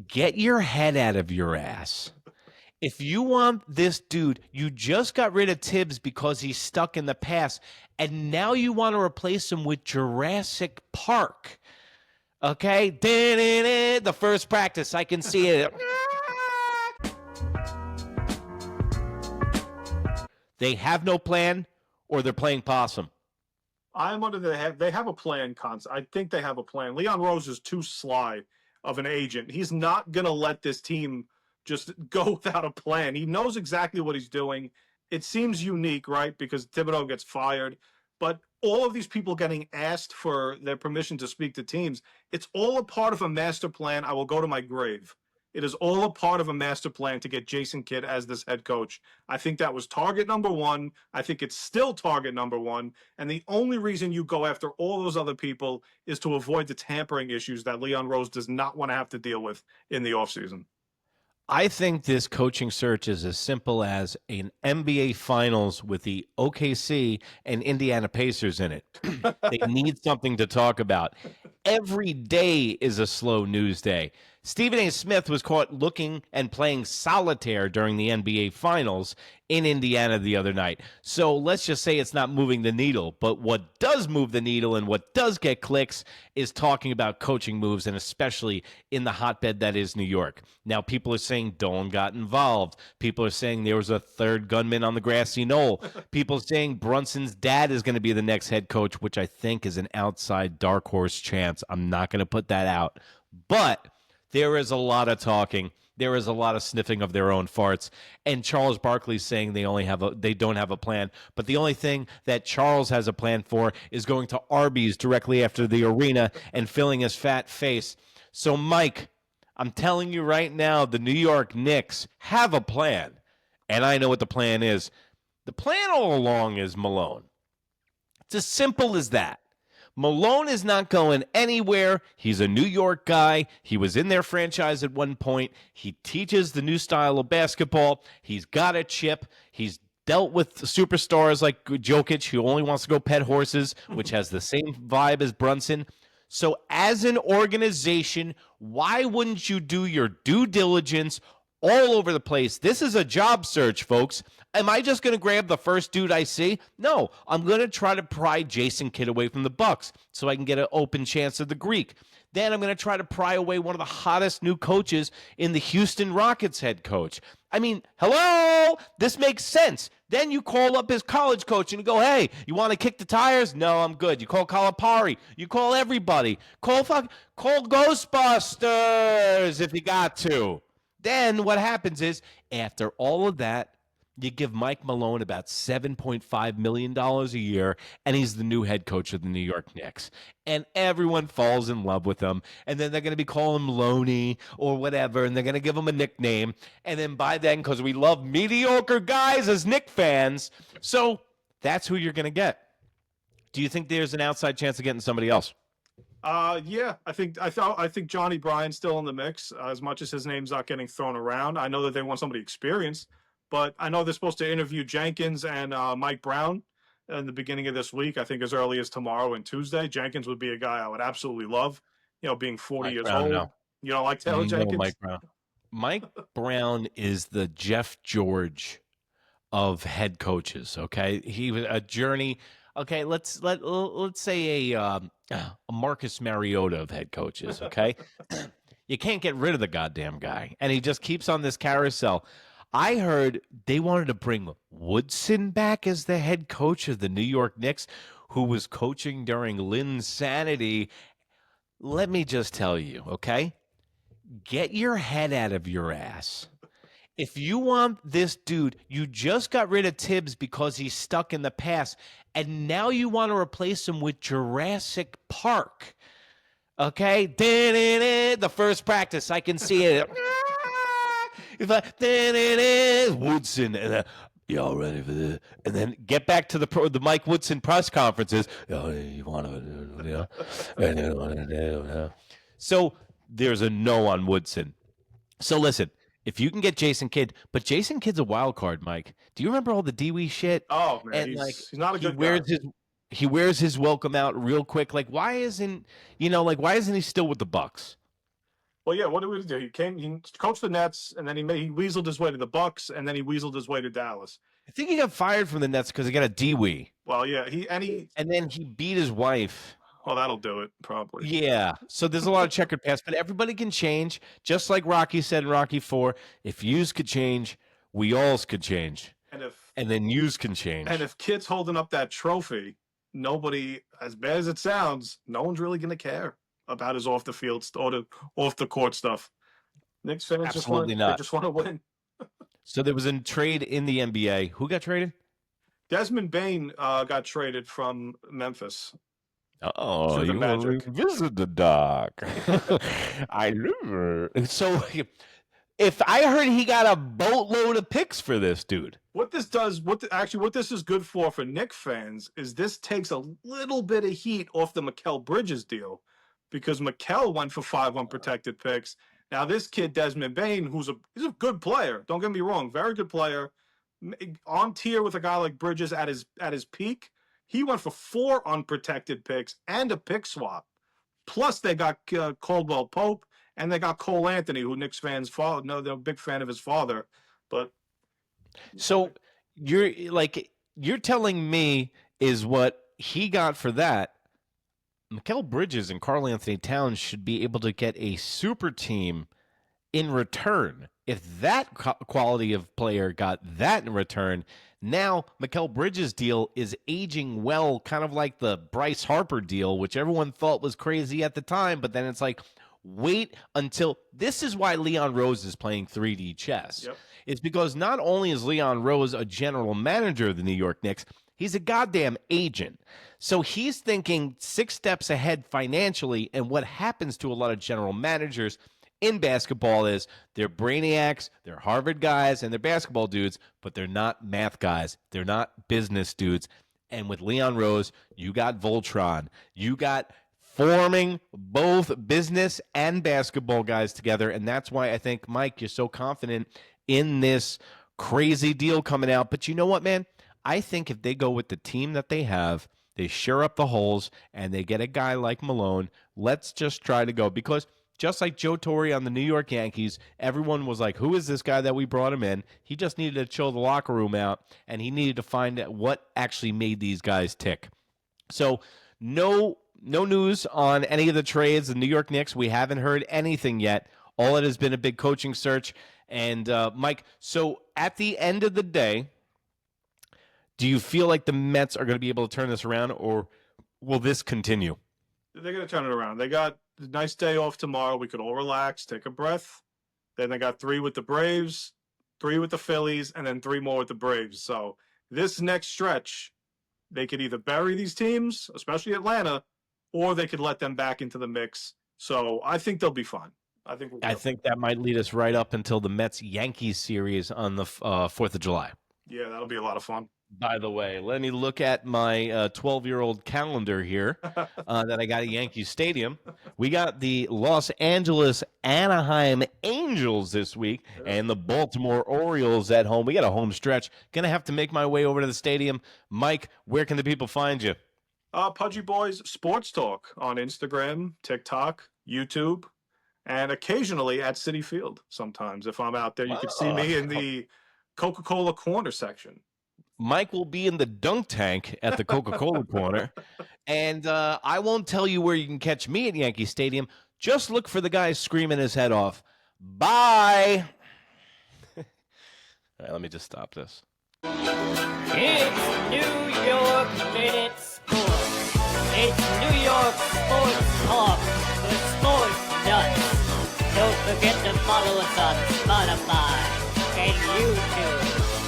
Get your head out of your ass. If you want this dude, you just got rid of Tibbs because he's stuck in the past, and now you want to replace him with Jurassic Park. Okay? The first practice, I can see it. They have no plan, or they're playing possum. I'm under they have a plan, I think they have a plan. Leon Rose is too sly of an agent. He's not going to let this team just go without a plan. He knows exactly what he's doing. It seems unique, right? Because Thibodeau gets fired, but all of these people getting asked for their permission to speak to teams, it's all a part of a master plan. I will go to my grave. It is all a part of a master plan to get Jason Kidd as this head coach. I think that was target number one. I think it's still target number one. And the only reason you go after all those other people is to avoid the tampering issues that Leon Rose does not want to have to deal with in the offseason. I think this coaching search is as simple as an NBA Finals with the OKC and Indiana Pacers in it. They need something to talk about. Every day is a slow news day. Stephen A. Smith was caught looking and playing solitaire during the NBA Finals in Indiana the other night. So let's just say it's not moving the needle. But what does move the needle and what does get clicks is talking about coaching moves, and especially in the hotbed that is New York. Now, people are saying Dolan got involved. People are saying there was a third gunman on the grassy knoll. People are saying Brunson's dad is going to be the next head coach, which I think is an outside dark horse chance. I'm not going to put that out. But there is a lot of talking. There is a lot of sniffing of their own farts. And Charles Barkley's saying they don't have a plan. But the only thing that Charles has a plan for is going to Arby's directly after the arena and filling his fat face. So, Mike, I'm telling you right now, the New York Knicks have a plan. And I know what the plan is. The plan all along is Malone. It's as simple as that. Malone is not going anywhere. He's a New York guy. He was in their franchise at one point. He teaches the new style of basketball. He's got a chip. He's dealt with superstars like Jokic, who only wants to go pet horses, which has the same vibe as Brunson. So as an organization, why wouldn't you do your due diligence all over the place? This is a job search, folks. Am I just going to grab the first dude I see? No, I'm going to try to pry Jason Kidd away from the Bucks so I can get an open chance at the Greek. Then I'm going to try to pry away one of the hottest new coaches in the Houston Rockets head coach. I mean, hello? This makes sense. Then you call up his college coach and you go, hey, you want to kick the tires? No, I'm good. You call Calipari. You call everybody. Call Ghostbusters if you got to. Then what happens is, after all of that, you give Mike Malone about $7.5 million a year, and he's the new head coach of the New York Knicks. And everyone falls in love with him. And then they're going to be calling him Loney or whatever, and they're going to give him a nickname. And then by then, because we love mediocre guys as Knicks fans, so that's who you're going to get. Do you think there's an outside chance of getting somebody else? Yeah, I think Johnny Bryan's still in the mix, as much as his name's not getting thrown around. I know that they want somebody experienced, but I know they're supposed to interview Jenkins and Mike Brown in the beginning of this week. I think as early as tomorrow and Tuesday. Jenkins would be a guy I would absolutely love. Being 40 years old. No. You don't like Taylor Jenkins? Mike Brown. Mike Brown is the Jeff George of head coaches. Okay, he was a journey. Okay, let's say a Marcus Mariota of head coaches. Okay, you can't get rid of the goddamn guy, and he just keeps on this carousel. I heard they wanted to bring Woodson back as the head coach of the New York Knicks, who was coaching during Linsanity. Let me just tell you, okay? Get your head out of your ass. If you want this dude, you just got rid of Tibbs because he's stuck in the past, and now you want to replace him with Jurassic Park. Okay? The first practice, I can see it. If Woodson, and y'all ready for this? And then get back to the Mike Woodson press conferences. You want to, So there's a no on Woodson. So listen, if you can get Jason Kidd, but Jason Kidd's a wild card, Mike. Do you remember all the Dewey shit? Oh man, and he's not a good guy. He wears his welcome out real quick. Like, why isn't he still with the Bucks? Well, yeah. What did we do? He coached the Nets, and then he weaseled his way to the Bucks, and then he weaseled his way to Dallas. I think he got fired from the Nets because he got a D-Wee. Well, yeah. And then he beat his wife. Oh, that'll do it, probably. Yeah. So there's a lot of checkered past, but everybody can change. Just like Rocky said in Rocky 4, if yous could change, we alls could change. And then yous can change. And if Kit's holding up that trophy, nobody, as bad as it sounds, no one's really going to care about his off the field or off the court stuff. Knicks fans Absolutely not. They just want to win. So there was a trade in the NBA. Who got traded? Desmond Bane got traded from Memphis. Oh, you visit the doc. I never. So if I heard he got a boatload of picks for this dude. What this does, what this is good for Knicks fans is this takes a little bit of heat off the Mikal Bridges deal, because Mikal went for 5 unprotected picks. Now this kid Desmond Bane, he's a good player. Don't get me wrong, very good player, on tier with a guy like Bridges at his peak. He went for 4 unprotected picks and a pick swap. Plus, they got Caldwell Pope, and they got Cole Anthony, who Knicks fans follow. No, they're a big fan of his father. But so you're telling me is what he got for that. Mikal Bridges and Karl Anthony Towns should be able to get a super team in return. If that quality of player got that in return, now Mikal Bridges' deal is aging well, kind of like the Bryce Harper deal, which everyone thought was crazy at the time, but then it's like, wait until – this is why Leon Rose is playing 3D chess. Yep. It's because not only is Leon Rose a general manager of the New York Knicks, he's a goddamn agent. So he's thinking 6 steps ahead financially, and what happens to a lot of general managers in basketball is they're brainiacs, they're Harvard guys, and they're basketball dudes, but they're not math guys. They're not business dudes. And with Leon Rose, you got Voltron. You got forming both business and basketball guys together, and that's why I think, Mike, you're so confident in this crazy deal coming out. But you know what, man? I think if they go with the team that they have, they shore up the holes, and they get a guy like Malone, let's just try to go. Because just like Joe Torre on the New York Yankees, everyone was like, who is this guy that we brought him in? He just needed to chill the locker room out, and he needed to find out what actually made these guys tick. So no news on any of the trades. The New York Knicks, we haven't heard anything yet. All it has been a big coaching search. And, Mike, so at the end of the day, do you feel like the Mets are going to be able to turn this around, or will this continue? They're going to turn it around. They got a nice day off tomorrow. We could all relax, take a breath. Then they got 3 with the Braves, 3 with the Phillies, and then 3 more with the Braves. So this next stretch, they could either bury these teams, especially Atlanta, or they could let them back into the mix. So I think they'll be fine. I think that might lead us right up until the Mets-Yankees series on the 4th of July. Yeah, that'll be a lot of fun. By the way, let me look at my 12-year-old calendar here that I got at Yankee Stadium. We got the Los Angeles Anaheim Angels this week and the Baltimore Orioles at home. We got a home stretch. Going to have to make my way over to the stadium. Mike, where can the people find you? Pudgy Boys Sports Talk on Instagram, TikTok, YouTube, and occasionally at Citi Field sometimes. If I'm out there, you can see me in the Coca-Cola corner section. Mike will be in the dunk tank at the Coca-Cola corner. And I won't tell you where you can catch me at Yankee Stadium. Just look for the guy screaming his head off. Bye. All right, let me just stop this. It's New York Minute Sports. It's New York Sports Talk with Sports Nuts. Don't forget to follow us on Spotify and YouTube.